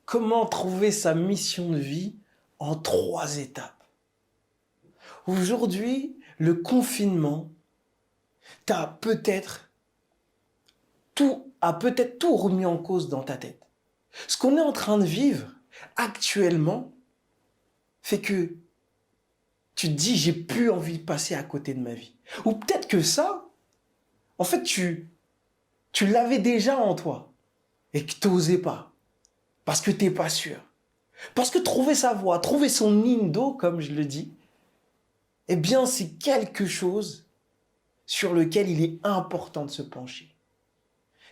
Comment trouver sa mission de vie en 3 étapes? Aujourd'hui, le confinement a peut-être tout remis en cause dans ta tête. Ce qu'on est en train de vivre actuellement fait que tu te dis j'ai plus envie de passer à côté de ma vie. Ou peut-être que ça, en fait, tu l'avais déjà en toi et que tu n'osais pas parce que tu n'es pas sûr. Parce que trouver sa voie, trouver son indo, comme je le dis, eh bien, c'est quelque chose sur lequel il est important de se pencher.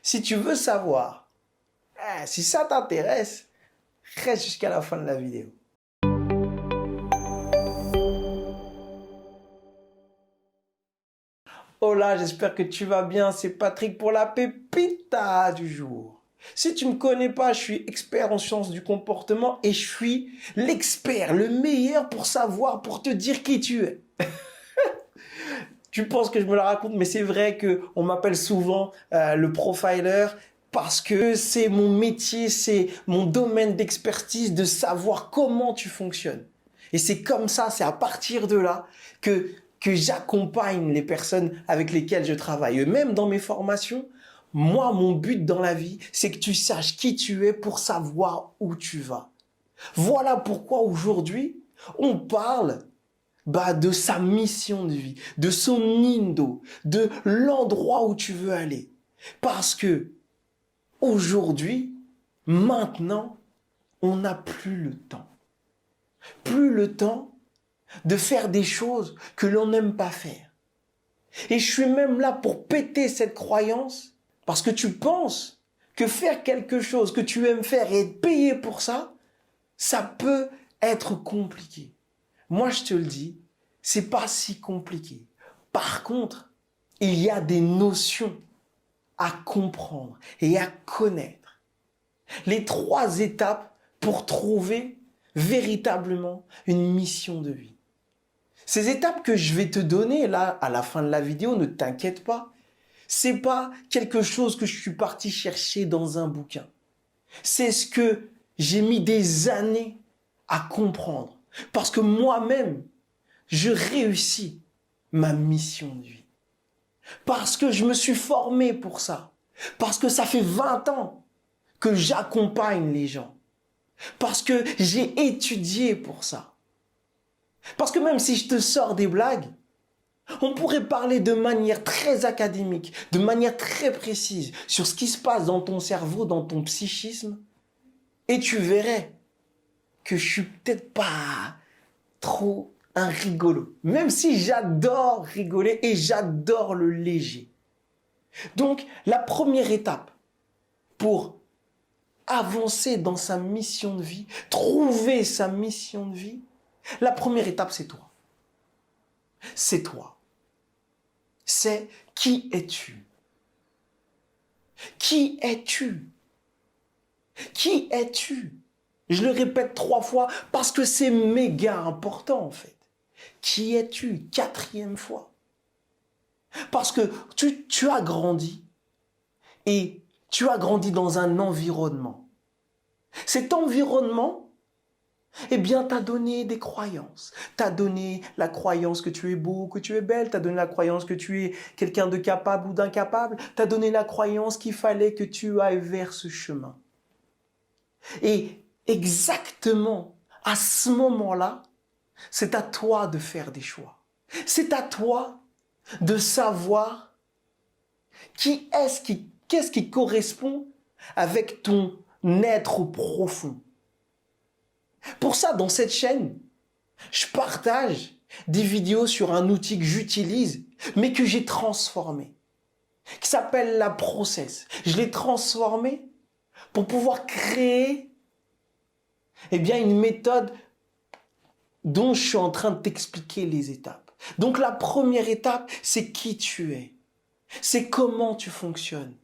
Si tu veux savoir, si ça t'intéresse, reste jusqu'à la fin de la vidéo. Hola, j'espère que tu vas bien. C'est Patrick pour la pépita du jour. Si tu ne me connais pas, je suis expert en sciences du comportement et je suis l'expert, le meilleur pour savoir, pour te dire qui tu es. Tu penses que je me la raconte, mais c'est vrai qu'on m'appelle souvent le profiler parce que c'est mon métier, c'est mon domaine d'expertise de savoir comment tu fonctionnes. Et c'est comme ça, c'est à partir de là que j'accompagne les personnes avec lesquelles je travaille. Et même dans mes formations, moi, mon but dans la vie, c'est que tu saches qui tu es pour savoir où tu vas. Voilà pourquoi aujourd'hui, on parle de sa mission de vie, de son indo, de l'endroit où tu veux aller. Parce que aujourd'hui, maintenant, on n'a plus le temps. Plus le temps de faire des choses que l'on n'aime pas faire. Et je suis même là pour péter cette croyance parce que tu penses que faire quelque chose que tu aimes faire et être payé pour ça, ça peut être compliqué. Moi, je te le dis, c'est pas si compliqué. Par contre, il y a des notions à comprendre et à connaître. Les 3 étapes pour trouver véritablement une mission de vie. Ces étapes que je vais te donner là, à la fin de la vidéo, ne t'inquiète pas. C'est pas quelque chose que je suis parti chercher dans un bouquin. C'est ce que j'ai mis des années à comprendre. Parce que moi-même, je réussis ma mission de vie. Parce que je me suis formé pour ça. Parce que ça fait 20 ans que j'accompagne les gens. Parce que j'ai étudié pour ça. Parce que même si je te sors des blagues, on pourrait parler de manière très académique, de manière très précise sur ce qui se passe dans ton cerveau, dans ton psychisme, et tu verrais que je suis peut-être pas trop un rigolo, même si j'adore rigoler et j'adore le léger. Donc, la première étape pour avancer dans sa mission de vie, trouver sa mission de vie, la première étape, c'est toi. C'est toi. C'est qui es-tu? Qui es-tu? Qui es-tu? Je le répète 3 fois parce que c'est méga important en fait. Qui es-tu? 4e fois. Parce que tu as grandi et tu as grandi dans un environnement. Cet environnement, eh bien, t'a donné des croyances. T'a donné la croyance que tu es beau, que tu es belle. T'a donné la croyance que tu es quelqu'un de capable ou d'incapable. T'a donné la croyance qu'il fallait que tu ailles vers ce chemin. Et exactement à ce moment-là, c'est à toi de faire des choix. C'est à toi de savoir qu'est-ce qui correspond avec ton être profond. Pour ça, dans cette chaîne, je partage des vidéos sur un outil que j'utilise, mais que j'ai transformé, qui s'appelle la Process. Je l'ai transformé pour pouvoir créer une méthode dont je suis en train de t'expliquer les étapes. Donc la première étape, c'est qui tu es. C'est comment tu fonctionnes.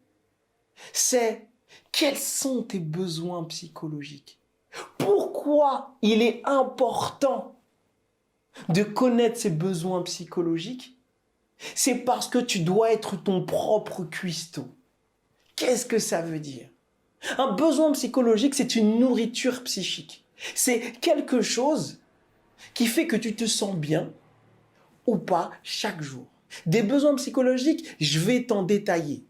C'est quels sont tes besoins psychologiques. Pourquoi il est important de connaître ces besoins psychologiques? C'est parce que tu dois être ton propre cuistot. Qu'est-ce que ça veut dire? Un besoin psychologique, c'est une nourriture psychique. C'est quelque chose qui fait que tu te sens bien ou pas chaque jour. Des besoins psychologiques, je vais t'en détailler.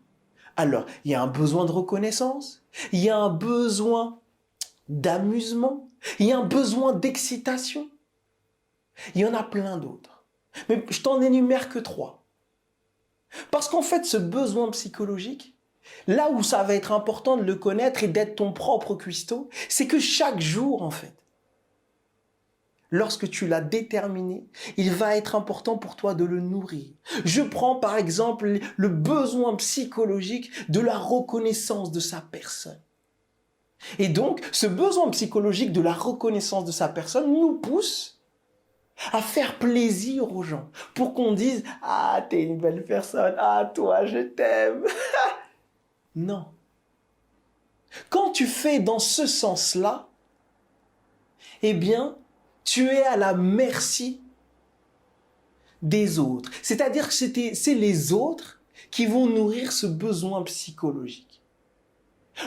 Alors, il y a un besoin de reconnaissance, il y a un besoin d'amusement, il y a un besoin d'excitation. Il y en a plein d'autres. Mais je t'en énumère que 3. Parce qu'en fait, ce besoin psychologique, là où ça va être important de le connaître et d'être ton propre cuistot, c'est que chaque jour, en fait, lorsque tu l'as déterminé, il va être important pour toi de le nourrir. Je prends par exemple le besoin psychologique de la reconnaissance de sa personne. Et donc, ce besoin psychologique de la reconnaissance de sa personne nous pousse à faire plaisir aux gens pour qu'on dise « Ah, t'es une belle personne, ah, toi, je t'aime ». Non. Quand tu fais dans ce sens-là, eh bien, tu es à la merci des autres. C'est-à-dire que c'est les autres qui vont nourrir ce besoin psychologique.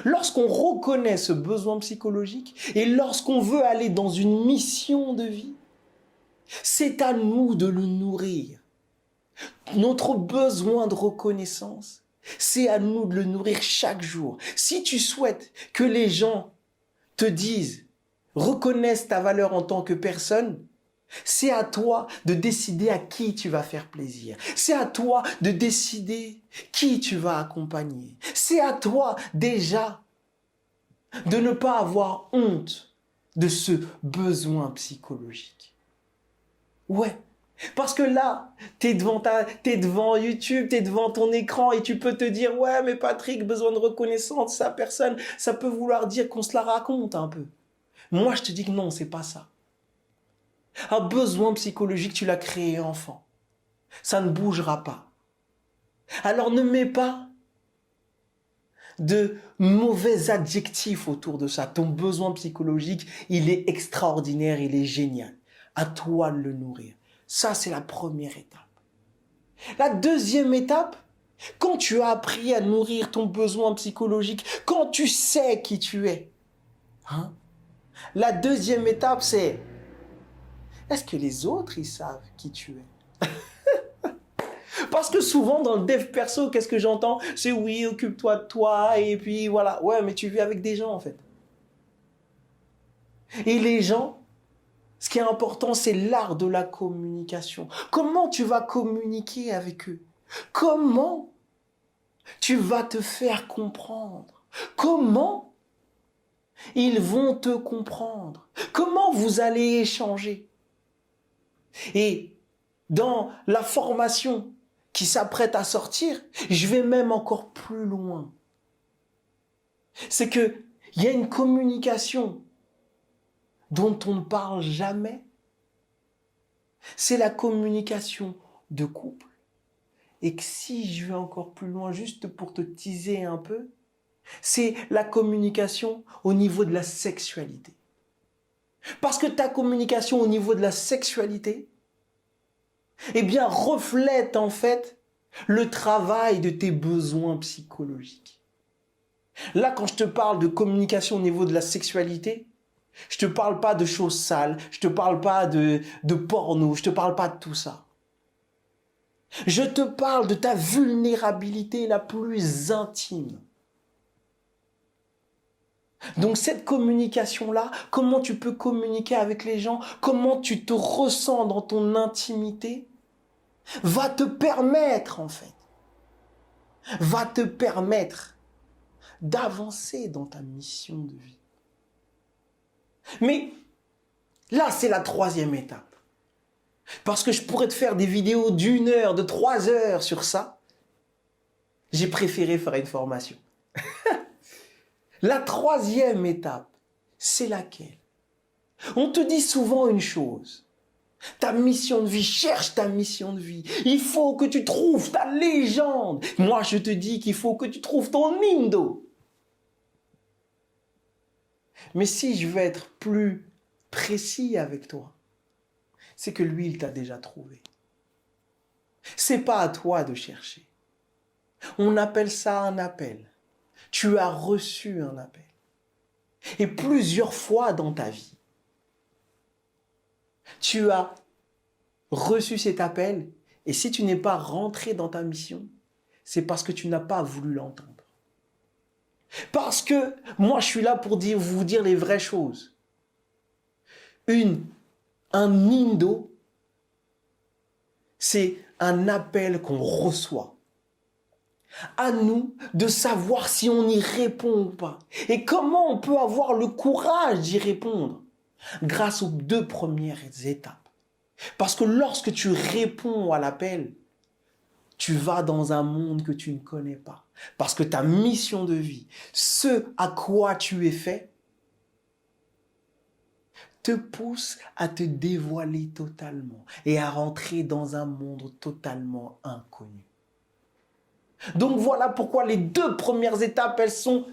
Lorsqu'on reconnaît ce besoin psychologique et lorsqu'on veut aller dans une mission de vie, c'est à nous de le nourrir. Notre besoin de reconnaissance, c'est à nous de le nourrir chaque jour. Si tu souhaites que les gens te disent, reconnaissent ta valeur en tant que personne, c'est à toi de décider à qui tu vas faire plaisir. C'est à toi de décider qui tu vas accompagner. C'est à toi déjà de ne pas avoir honte de ce besoin psychologique. Ouais. Parce que là, t'es devant YouTube, t'es devant ton écran et tu peux te dire « Ouais, mais Patrick, besoin de reconnaissance, sa personne, ça peut vouloir dire qu'on se la raconte un peu. » Moi, je te dis que non, c'est pas ça. Un besoin psychologique, tu l'as créé enfant. Ça ne bougera pas. Alors ne mets pas de mauvais adjectifs autour de ça. Ton besoin psychologique, il est extraordinaire, il est génial. À toi de le nourrir. Ça, c'est la première étape. La deuxième étape, quand tu as appris à nourrir ton besoin psychologique, quand tu sais qui tu es, hein, la deuxième étape, c'est est-ce que les autres, ils savent qui tu es? Parce que souvent, dans le dev perso, qu'est-ce que j'entends? C'est oui, occupe-toi de toi, et puis voilà. Ouais, mais tu vis avec des gens, en fait. Et les gens, ce qui est important, c'est l'art de la communication. Comment tu vas communiquer avec eux? Comment tu vas te faire comprendre? Comment ils vont te comprendre? Comment vous allez échanger? Et dans la formation qui s'apprête à sortir, je vais même encore plus loin. C'est que il y a une communication dont on ne parle jamais. C'est la communication de couple. Et que si je vais encore plus loin, juste pour te teaser un peu, c'est la communication au niveau de la sexualité. Parce que ta communication au niveau de la sexualité, eh bien, reflète en fait le travail de tes besoins psychologiques. Là, quand je te parle de communication au niveau de la sexualité, je te parle pas de choses sales, je te parle pas de porno, je te parle pas de tout ça. Je te parle de ta vulnérabilité la plus intime. Donc cette communication-là, comment tu peux communiquer avec les gens, comment tu te ressens dans ton intimité, va te permettre en fait, va te permettre d'avancer dans ta mission de vie. Mais là, c'est la troisième étape. Parce que je pourrais te faire des vidéos d'1 heure, de 3 heures sur ça. J'ai préféré faire une formation. La troisième étape, c'est laquelle? On te dit souvent une chose. Ta mission de vie, cherche ta mission de vie. Il faut que tu trouves ta légende. Moi, je te dis qu'il faut que tu trouves ton Indo. Mais si je veux être plus précis avec toi, c'est que lui, il t'a déjà trouvé. C'est pas à toi de chercher. On appelle ça un appel. Tu as reçu un appel. Et plusieurs fois dans ta vie, tu as reçu cet appel. Et si tu n'es pas rentré dans ta mission, c'est parce que tu n'as pas voulu l'entendre. Parce que moi, je suis là pour vous dire les vraies choses. Un indo, c'est un appel qu'on reçoit. À nous de savoir si on y répond ou pas. Et comment on peut avoir le courage d'y répondre? Grâce aux 2 premières étapes. Parce que lorsque tu réponds à l'appel, tu vas dans un monde que tu ne connais pas. Parce que ta mission de vie, ce à quoi tu es fait, te pousse à te dévoiler totalement et à rentrer dans un monde totalement inconnu. Donc voilà pourquoi les 2 premières étapes, elles sont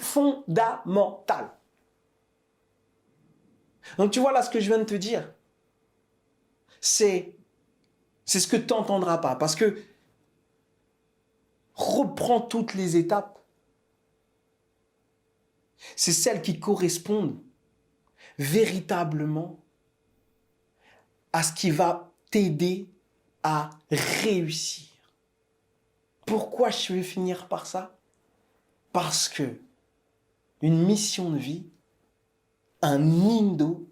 fondamentales. Donc tu vois là ce que je viens de te dire, c'est ce que tu n'entendras pas. Parce que reprends toutes les étapes. C'est celles qui correspondent véritablement à ce qui va t'aider à réussir. Pourquoi je vais finir par ça? Parce que une mission de vie, un indo,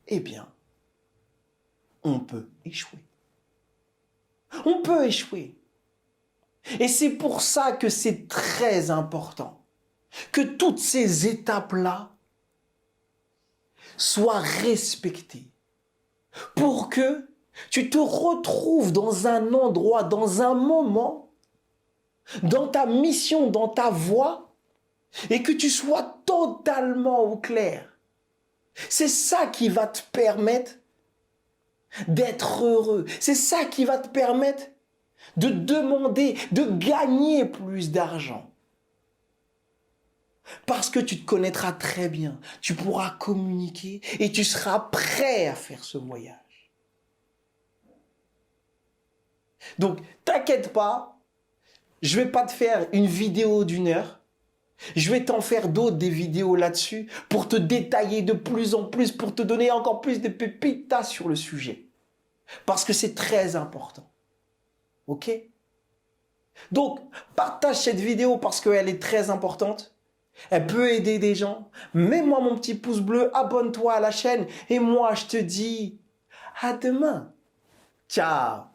eh bien, on peut échouer. On peut échouer. Et c'est pour ça que c'est très important que toutes ces étapes-là soient respectées pour que tu te retrouves dans un endroit, dans un moment, dans ta mission, dans ta voie, et que tu sois totalement au clair. C'est ça qui va te permettre d'être heureux. C'est ça qui va te permettre de demander, de gagner plus d'argent. Parce que tu te connaîtras très bien, tu pourras communiquer et tu seras prêt à faire ce voyage. Donc, t'inquiète pas, je vais pas te faire une vidéo d'1 heure. Je vais t'en faire d'autres, des vidéos là-dessus, pour te détailler de plus en plus, pour te donner encore plus de pépitas sur le sujet. Parce que c'est très important. Ok? Donc, partage cette vidéo parce qu'elle est très importante. Elle peut aider des gens. Mets-moi mon petit pouce bleu, abonne-toi à la chaîne. Et moi, je te dis à demain. Ciao!